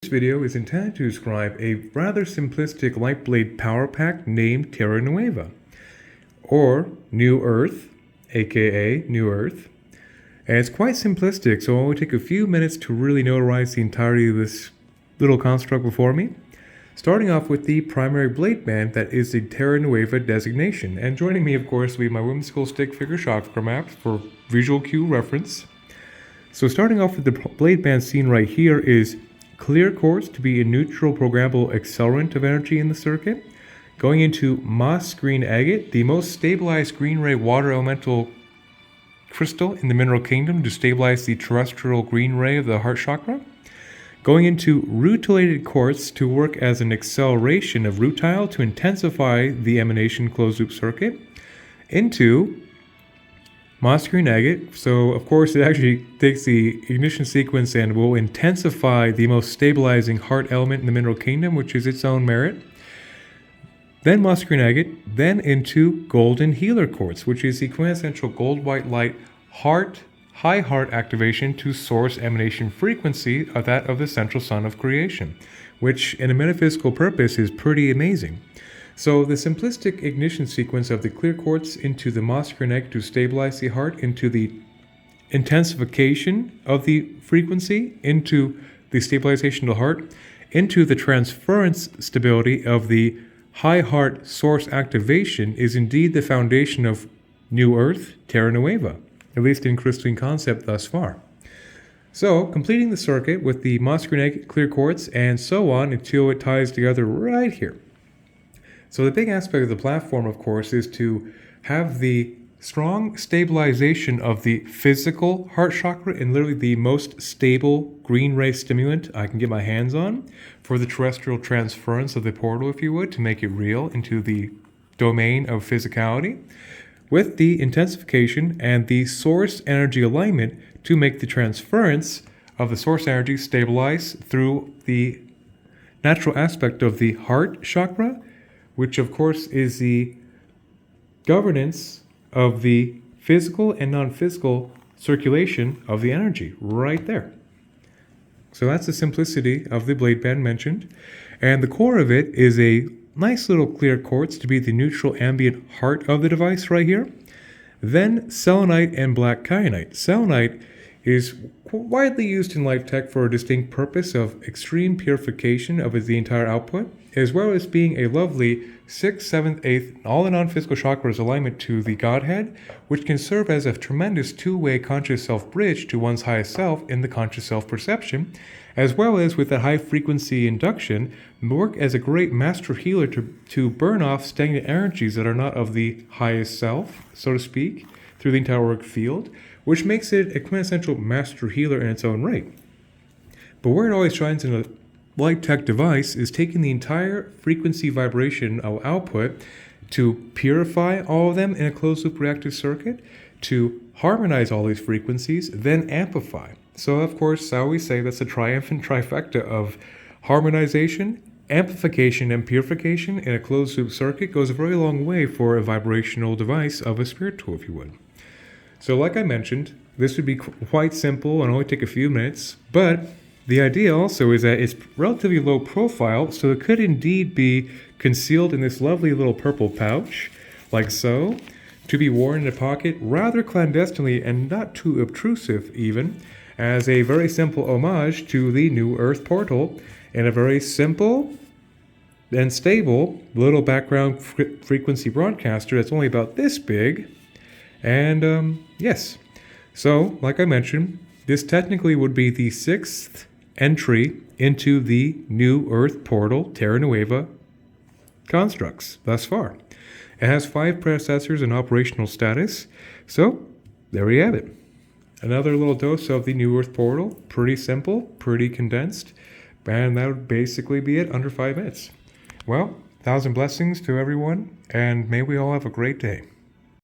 This video is intended to describe a rather simplistic lightblade power pack named Terra Nueva, or New Earth, aka New Earth. And it's quite simplistic, so I'll only take a few minutes to really notarize the entirety of this little construct before me. Starting off with the primary blade band that is the Terra Nueva designation. And joining me, of course, will be my whimsical stick figure chakra map for visual cue reference. So starting off with the blade band seen right here is clear quartz to be a neutral programmable accelerant of energy in the circuit. Going into moss green agate, the most stabilized green ray water elemental crystal in the mineral kingdom to stabilize the terrestrial green ray of the heart chakra. Going into rutilated quartz to work as an acceleration of rutile to intensify the emanation closed loop circuit. Into moss green agate, so of course it actually takes the ignition sequence and will intensify the most stabilizing heart element in the mineral kingdom, which is its own merit. Then moss green agate, then into golden healer quartz, which is the quintessential gold white light high heart activation to source emanation frequency of that of the central sun of creation, which in a metaphysical purpose is pretty amazing. So the simplistic ignition sequence of the clear quartz into the moss green agate to stabilize the heart, into the intensification of the frequency, into the stabilization of the heart, into the transference stability of the high heart source activation is indeed the foundation of New Earth, Terra Nueva, at least in crystalline concept thus far. So, completing the circuit with the moss green agate, clear quartz, and so on until it ties together right here. So the big aspect of the platform, of course, is to have the strong stabilization of the physical heart chakra and literally the most stable green ray stimulant I can get my hands on for the terrestrial transference of the portal, if you would, to make it real into the domain of physicality, with the intensification and the source energy alignment to make the transference of the source energy stabilize through the natural aspect of the heart chakra, which of course is the governance of the physical and non-physical circulation of the energy right there. So that's the simplicity of the blade band mentioned. And the core of it is a nice little clear quartz to be the neutral ambient heart of the device right here. Then selenite and black kyanite. Selenite is widely used in life tech for a distinct purpose of extreme purification of the entire output, as well as being a lovely 6th, 7th, 8th, all the non-physical chakras alignment to the Godhead, which can serve as a tremendous two-way conscious self bridge to one's highest self in the conscious self perception, as well as with that high frequency induction, work as a great master healer to burn off stagnant energies that are not of the highest self, so to speak, through the entire work field, which makes it a quintessential master healer in its own right. But where it always shines in a light tech device is taking the entire frequency vibration of output to purify all of them in a closed loop reactive circuit, to harmonize all these frequencies, then amplify. So of course I always say that's a triumphant trifecta of harmonization, amplification, and purification in a closed loop circuit goes a very long way for a vibrational device of a spirit tool, if you would. So like I mentioned, this would be quite simple and only take a few minutes, but the idea also is that it's relatively low profile, so it could indeed be concealed in this lovely little purple pouch, like so, to be worn in a pocket rather clandestinely and not too obtrusive even, as a very simple homage to the New Earth portal and a very simple and stable little background frequency broadcaster that's only about this big. And yes, so like I mentioned, this technically would be the 6th entry into the New Earth portal Terra Nueva constructs thus far. It has 5 predecessors in operational status, so there you have it. Another little dose of the New Earth portal, pretty simple, pretty condensed, and that would basically be it, under 5 minutes. Well, 1,000 blessings to everyone, and may we all have a great day.